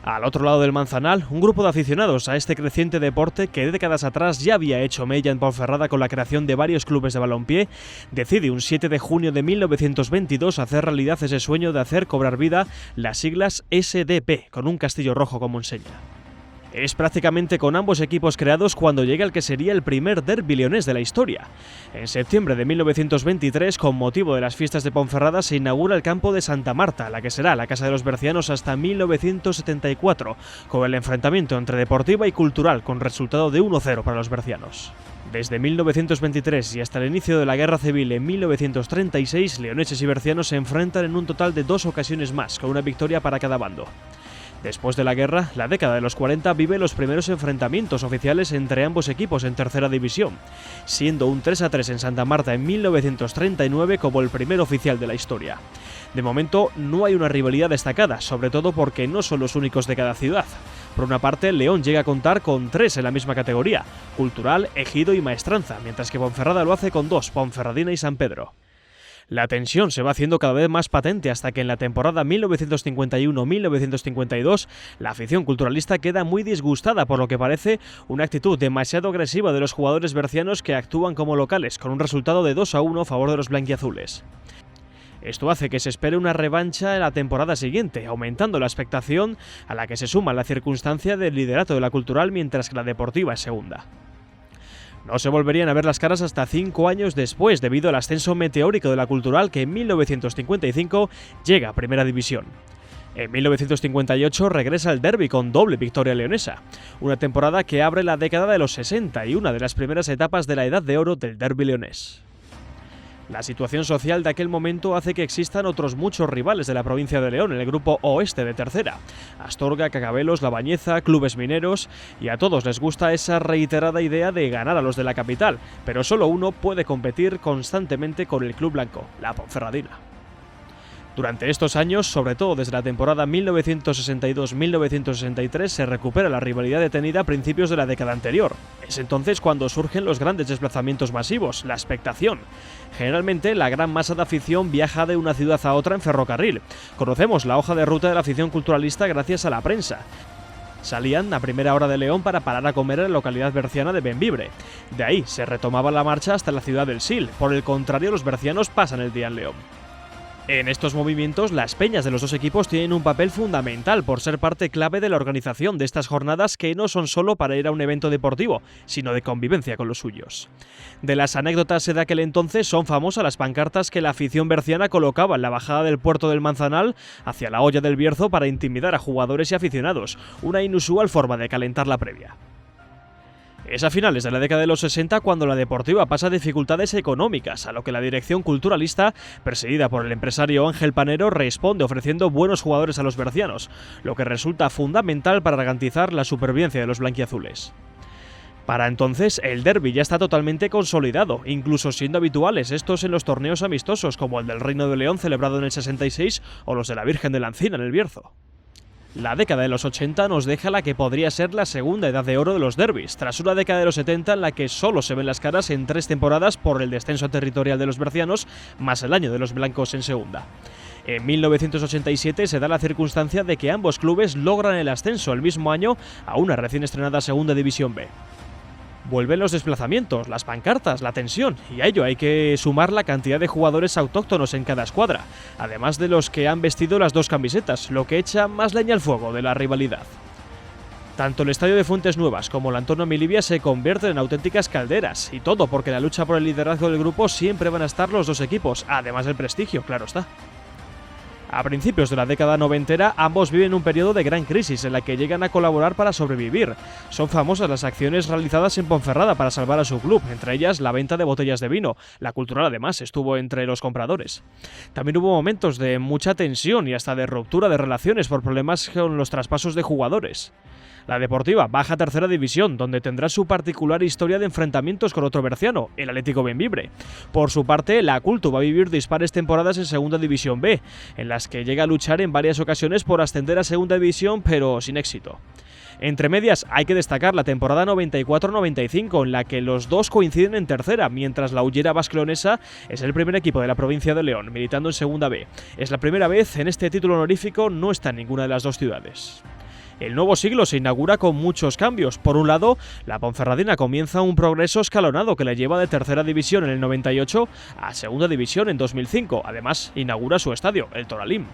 Al otro lado del Manzanal, un grupo de aficionados a este creciente deporte que décadas atrás ya había hecho mella en Ponferrada con la creación de varios clubes de balompié, decide un 7 de junio de 1922 hacer realidad ese sueño de hacer cobrar vida las siglas SDP, con un castillo rojo como enseña. Es prácticamente con ambos equipos creados cuando llega el que sería el primer derbi leonés de la historia. En septiembre de 1923, con motivo de las fiestas de Ponferrada, se inaugura el campo de Santa Marta, la que será la casa de los bercianos hasta 1974, con el enfrentamiento entre Deportiva y Cultural, con resultado de 1-0 para los bercianos. Desde 1923 y hasta el inicio de la Guerra Civil en 1936, leoneses y bercianos se enfrentan en un total de 2 ocasiones más, con una victoria para cada bando. Después de la guerra, la década de los 40 vive los primeros enfrentamientos oficiales entre ambos equipos en tercera división, siendo un 3-3 en Santa Marta en 1939 como el primer oficial de la historia. De momento no hay una rivalidad destacada, sobre todo porque no son los únicos de cada ciudad. Por una parte, León llega a contar con 3 en la misma categoría, Cultural, Ejido y Maestranza, mientras que Ponferrada lo hace con 2, Ponferradina y San Pedro. La tensión se va haciendo cada vez más patente hasta que en la temporada 1951-1952 la afición culturalista queda muy disgustada por lo que parece una actitud demasiado agresiva de los jugadores bercianos que actúan como locales, con un resultado de 2-1 a favor de los blanquiazules. Esto hace que se espere una revancha en la temporada siguiente, aumentando la expectación a la que se suma la circunstancia del liderato de la Cultural mientras que la Deportiva es segunda. No se volverían a ver las caras hasta 5 años después, debido al ascenso meteórico de la Cultural que en 1955 llega a Primera División. En 1958 regresa el derbi con doble victoria leonesa, una temporada que abre la década de los 60 y una de las primeras etapas de la edad de oro del derbi leonés. La situación social de aquel momento hace que existan otros muchos rivales de la provincia de León en el grupo oeste de tercera. Astorga, Cacabelos, La Bañeza, clubes mineros, y a todos les gusta esa reiterada idea de ganar a los de la capital, pero solo uno puede competir constantemente con el club blanco, la Ponferradina. Durante estos años, sobre todo desde la temporada 1962-1963, se recupera la rivalidad detenida a principios de la década anterior. Es entonces cuando surgen los grandes desplazamientos masivos, la expectación. Generalmente, la gran masa de afición viaja de una ciudad a otra en ferrocarril. Conocemos la hoja de ruta de la afición culturalista gracias a la prensa. Salían a primera hora de León para parar a comer en la localidad berciana de Bembibre. De ahí se retomaba la marcha hasta la ciudad del Sil. Por el contrario, los bercianos pasan el día en León. En estos movimientos, las peñas de los dos equipos tienen un papel fundamental por ser parte clave de la organización de estas jornadas que no son solo para ir a un evento deportivo, sino de convivencia con los suyos. De las anécdotas de aquel entonces son famosas las pancartas que la afición berciana colocaba en la bajada del puerto del Manzanal hacia la Hoya del Bierzo para intimidar a jugadores y aficionados, una inusual forma de calentar la previa. Es a finales de la década de los 60 cuando la Deportiva pasa dificultades económicas, a lo que la dirección culturalista, presidida por el empresario Ángel Panero, responde ofreciendo buenos jugadores a los bercianos, lo que resulta fundamental para garantizar la supervivencia de los blanquiazules. Para entonces, el derbi ya está totalmente consolidado, incluso siendo habituales estos en los torneos amistosos, como el del Reino de León celebrado en el 66 o los de la Virgen de la Encina en el Bierzo. La década de los 80 nos deja la que podría ser la segunda edad de oro de los derbis, tras una década de los 70 en la que solo se ven las caras en 3 temporadas por el descenso territorial de los bercianos, más el año de los blancos en segunda. En 1987 se da la circunstancia de que ambos clubes logran el ascenso el mismo año a una recién estrenada Segunda División B. Vuelven los desplazamientos, las pancartas, la tensión, y a ello hay que sumar la cantidad de jugadores autóctonos en cada escuadra, además de los que han vestido las 2 camisetas, lo que echa más leña al fuego de la rivalidad. Tanto el estadio de Fuentes Nuevas como el Antonio Milibia se convierten en auténticas calderas, y todo porque en la lucha por el liderazgo del grupo siempre van a estar los 2 equipos, además del prestigio, claro está. A principios de la década noventera, ambos viven un periodo de gran crisis en la que llegan a colaborar para sobrevivir. Son famosas las acciones realizadas en Ponferrada para salvar a su club, entre ellas la venta de botellas de vino. La Cultural además estuvo entre los compradores. También hubo momentos de mucha tensión y hasta de ruptura de relaciones por problemas con los traspasos de jugadores. La Deportiva baja a tercera división, donde tendrá su particular historia de enfrentamientos con otro berciano, el Atlético Bembibre. Por su parte, la Cultu va a vivir dispares temporadas en Segunda División B, en las que llega a luchar en varias ocasiones por ascender a Segunda División, pero sin éxito. Entre medias, hay que destacar la temporada 94-95, en la que los dos coinciden en tercera, mientras la Ullera Bascleonesa es el primer equipo de la provincia de León, militando en Segunda B. Es la primera vez en este título honorífico, no está en ninguna de las 2 ciudades. El nuevo siglo se inaugura con muchos cambios. Por un lado, la Ponferradina comienza un progreso escalonado que la lleva de tercera división en el 98 a segunda división en 2005. Además, inaugura su estadio, el Toralín.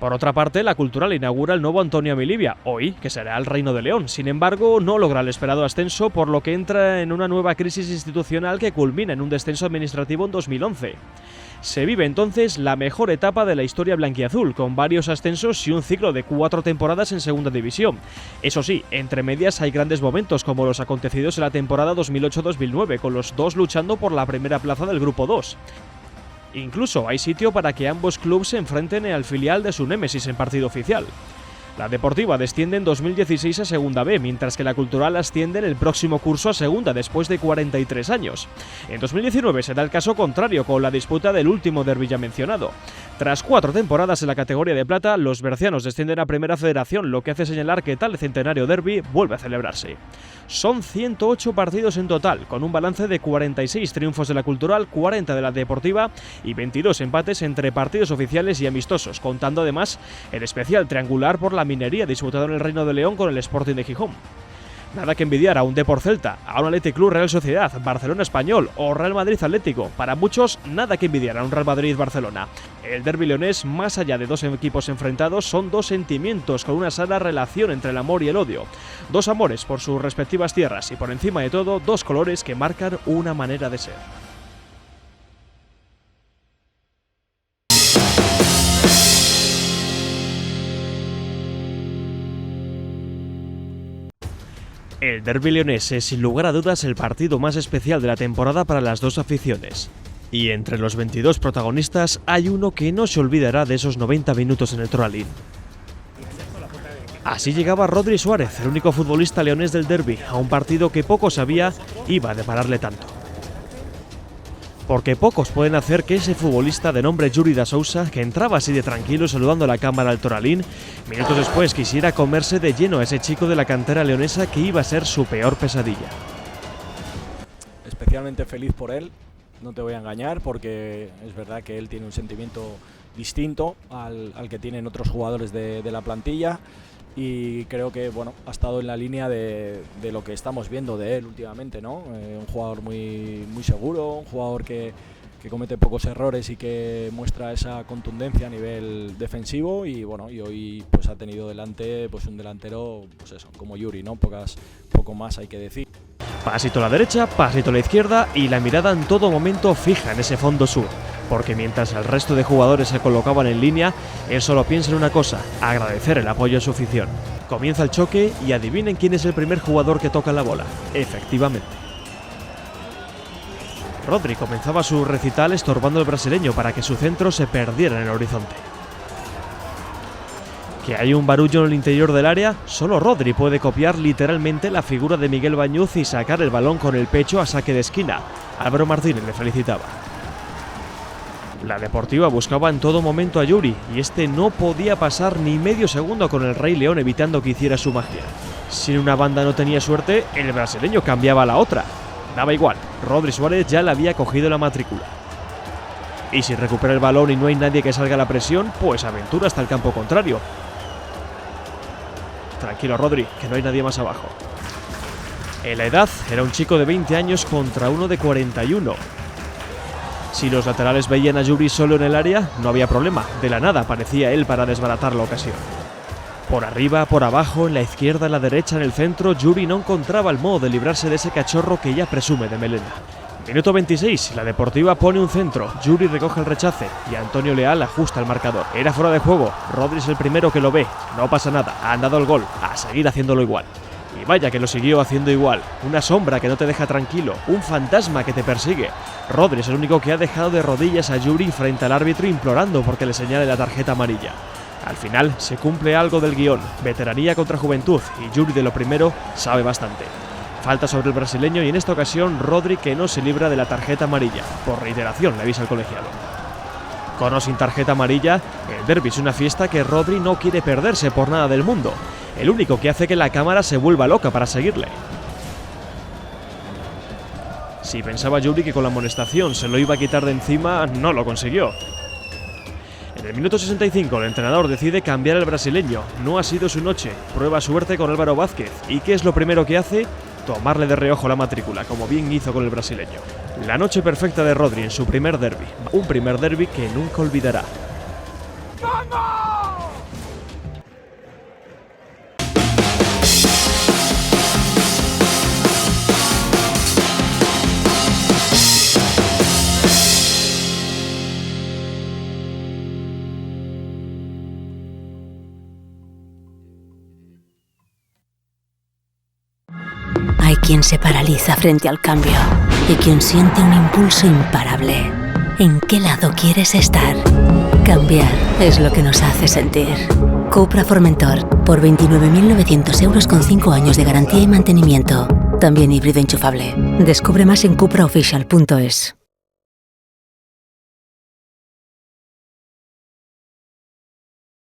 Por otra parte, la Cultural inaugura el nuevo Antonio Milibia, hoy, que será el Reino de León. Sin embargo, no logra el esperado ascenso, por lo que entra en una nueva crisis institucional que culmina en un descenso administrativo en 2011. Se vive entonces la mejor etapa de la historia blanquiazul, con varios ascensos y un ciclo de 4 temporadas en segunda división. Eso sí, entre medias hay grandes momentos como los acontecidos en la temporada 2008-2009, con los 2 luchando por la primera plaza del Grupo 2. Incluso hay sitio para que ambos clubes se enfrenten al filial de su némesis en partido oficial. La Deportiva desciende en 2016 a Segunda B, mientras que la Cultural asciende en el próximo curso a Segunda después de 43 años. En 2019 se da el caso contrario con la disputa del último derbi ya mencionado. Tras 4 temporadas en la categoría de plata, los bercianos descienden a Primera Federación, lo que hace señalar que tal centenario derbi vuelve a celebrarse. Son 108 partidos en total, con un balance de 46 triunfos de la Cultural, 40 de la Deportiva y 22 empates entre partidos oficiales y amistosos, contando además el especial triangular por la Minería disputado en el Reino de León con el Sporting de Gijón. Nada que envidiar a un Depor Celta, a un Athletic Club Real Sociedad, Barcelona Español o Real Madrid Atlético. Para muchos, nada que envidiar a un Real Madrid-Barcelona. El derbi leonés, más allá de 2 equipos enfrentados, son 2 sentimientos con una sana relación entre el amor y el odio. 2 amores por sus respectivas tierras y, por encima de todo, 2 colores que marcan una manera de ser. El derbi leonés es sin lugar a dudas el partido más especial de la temporada para las 2 aficiones. Y entre los 22 protagonistas hay uno que no se olvidará de esos 90 minutos en el Toralín. Así llegaba Rodri Suárez, el único futbolista leonés del derbi, a un partido que poco sabía iba a depararle tanto. Porque pocos pueden hacer que ese futbolista de nombre Yuri da Sousa, que entraba así de tranquilo saludando a la cámara al Toralín, minutos después quisiera comerse de lleno a ese chico de la cantera leonesa que iba a ser su peor pesadilla. Especialmente feliz por él, no te voy a engañar, porque es verdad que él tiene un sentimiento distinto al que tienen otros jugadores de la plantilla. Y creo que bueno, ha estado en la línea de lo que estamos viendo de él últimamente, ¿no? Un jugador muy seguro, un jugador que comete pocos errores y que muestra esa contundencia a nivel defensivo y bueno, y hoy pues ha tenido delante pues un delantero pues eso, como Yuri, ¿no? Poco más hay que decir. Pasito a la derecha, pasito a la izquierda y la mirada en todo momento fija en ese fondo sur. Porque mientras el resto de jugadores se colocaban en línea, él solo piensa en una cosa: agradecer el apoyo a su afición. Comienza el choque y adivinen quién es el primer jugador que toca la bola. Efectivamente. Rodri comenzaba su recital estorbando al brasileño para que su centro se perdiera en el horizonte. Que hay un barullo en el interior del área, solo Rodri puede copiar literalmente la figura de Miguel Bañuz y sacar el balón con el pecho a saque de esquina. Álvaro Martínez le felicitaba. La Deportiva buscaba en todo momento a Yuri y este no podía pasar ni medio segundo con el Rey León evitando que hiciera su magia. Si una banda no tenía suerte, el brasileño cambiaba a la otra. Daba igual, Rodri Suárez ya le había cogido la matrícula. Y si recupera el balón y no hay nadie que salga a la presión, pues aventura hasta el campo contrario. Tranquilo Rodri, que no hay nadie más abajo. En la edad era un chico de 20 años contra uno de 41. Si los laterales veían a Yuri solo en el área, no había problema. De la nada aparecía él para desbaratar la ocasión. Por arriba, por abajo, en la izquierda, en la derecha, en el centro, Yuri no encontraba el modo de librarse de ese cachorro que ya presume de melena. Minuto 26, la Deportiva pone un centro, Yuri recoge el rechace y Antonio Leal ajusta el marcador. Era fuera de juego, Rodri es el primero que lo ve, no pasa nada, han dado el gol, a seguir haciéndolo igual. Y vaya que lo siguió haciendo igual, una sombra que no te deja tranquilo, un fantasma que te persigue. Rodri es el único que ha dejado de rodillas a Yuri frente al árbitro implorando porque le señale la tarjeta amarilla. Al final se cumple algo del guión, veteranía contra juventud y Yuri de lo primero sabe bastante. Falta sobre el brasileño y en esta ocasión Rodri que no se libra de la tarjeta amarilla. Por reiteración le avisa al colegiado. Con o sin tarjeta amarilla, el derbi es una fiesta que Rodri no quiere perderse por nada del mundo. El único que hace que la cámara se vuelva loca para seguirle. Si pensaba Yuri que con la amonestación se lo iba a quitar de encima, no lo consiguió. En el minuto 65 el entrenador decide cambiar al brasileño. No ha sido su noche, prueba suerte con Álvaro Vázquez. ¿Y qué es lo primero que hace? Tomarle de reojo la matrícula, como bien hizo con el brasileño. La noche perfecta de Rodri en su primer derbi, un primer derbi que nunca olvidará. Hay quien se paraliza frente al cambio y quien siente un impulso imparable. ¿En qué lado quieres estar? Cambiar es lo que nos hace sentir. Cupra Formentor, por 29.900 euros con 5 años de garantía y mantenimiento. También híbrido enchufable. Descubre más en cupraofficial.es.